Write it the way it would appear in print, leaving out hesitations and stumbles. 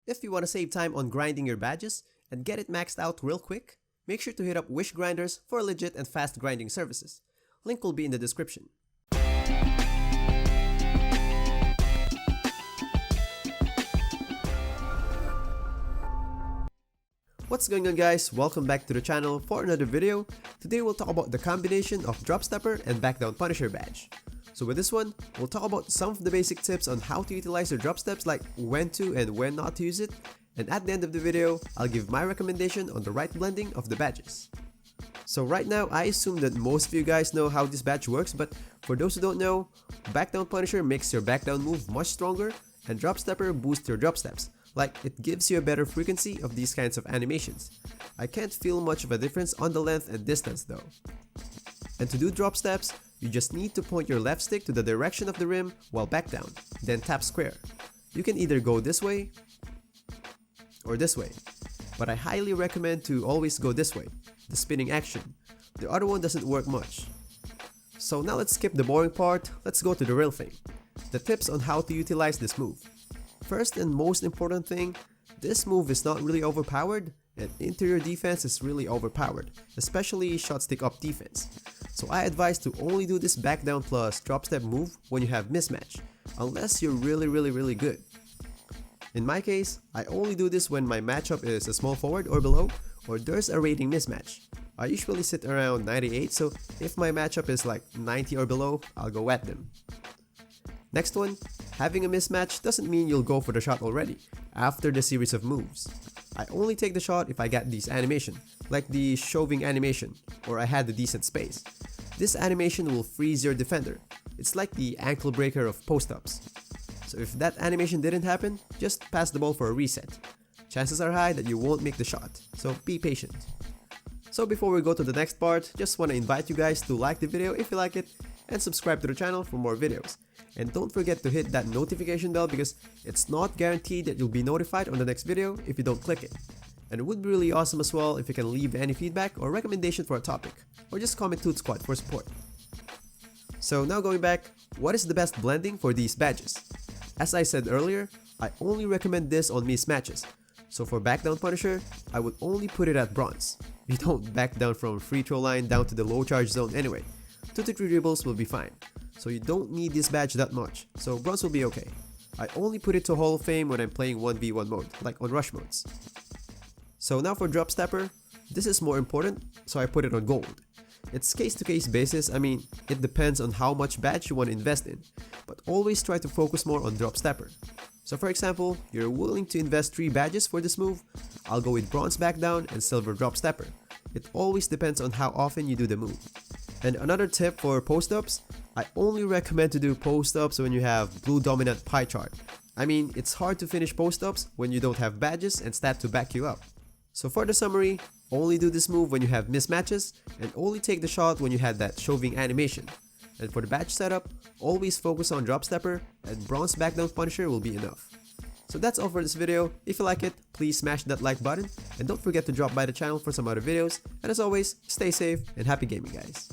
If you want to save time on grinding your badges and get it maxed out real quick, make sure to hit up Wish Grinders for legit and fast grinding services. Link will be in the description. What's going on, guys? Welcome back to the channel for another video. Today we'll talk about the combination of Dropstepper and Backdown Punisher badge. So with this one, we'll talk about some of the basic tips on how to utilize your drop steps, like when to and when not to use it. And at the end of the video, I'll give my recommendation on the right blending of the badges. So right now, I assume that most of you guys know how this badge works, but for those who don't know, Backdown Punisher makes your backdown move much stronger, and Dropstepper boosts your drop steps. Like, it gives you a better frequency of these kinds of animations. I can't feel much of a difference on the length and distance though. And to do drop steps, you just need to point your left stick to the direction of the rim while back down, then tap square. You can either go this way or this way, but I highly recommend to always go this way, the spinning action. The other one doesn't work much. So now let's skip the boring part, let's go to the real thing. The tips on how to utilize this move. First and most important thing, this move is not really overpowered, and interior defense is really overpowered, especially shot stick up defense. So I advise to only do this back down plus drop step move when you have mismatch, unless you're really good. In my case, I only do this when my matchup is a small forward or below, or there's a rating mismatch. I usually sit around 98, so if my matchup is like 90 or below, I'll go at them. Next one, having a mismatch doesn't mean you'll go for the shot already, after the series of moves. I only take the shot if I get this animation, like the shoving animation, or I had the decent space. This animation will freeze your defender. It's like the ankle breaker of post-ups. So if that animation didn't happen, just pass the ball for a reset. Chances are high that you won't make the shot, so be patient. So before we go to the next part, just want to invite you guys to like the video if you like it, and subscribe to the channel for more videos. And don't forget to hit that notification bell because it's not guaranteed that you'll be notified on the next video if you don't click it. And it would be really awesome as well if you can leave any feedback or recommendation for a topic, or just comment Toot Squad for support. So now going back, what is the best blending for these badges? As I said earlier, I only recommend this on mismatches. So for Backdown Punisher, I would only put it at bronze. You don't back down from free throw line down to the low charge zone anyway. 2 to 3 dribbles will be fine. So you don't need this badge that much, so bronze will be okay. I only put it to Hall of Fame when I'm playing 1v1 mode, like on rush modes. So now for Dropstepper, this is more important, so I put it on gold. It's case to case basis, I mean, it depends on how much badge you want to invest in, but always try to focus more on Dropstepper. So for example, you're willing to invest 3 badges for this move, I'll go with bronze backdown and silver Dropstepper. It always depends on how often you do the move. And another tip for post-ups, I only recommend to do post-ups when you have blue dominant pie chart. I mean, it's hard to finish post-ups when you don't have badges and stat to back you up. So for the summary, only do this move when you have mismatches, and only take the shot when you had that shoving animation. And for the badge setup, always focus on Dropstepper, and bronze backdown Punisher will be enough. So that's all for this video. If you like it, please smash that like button, and don't forget to drop by the channel for some other videos, and as always, stay safe and happy gaming, guys.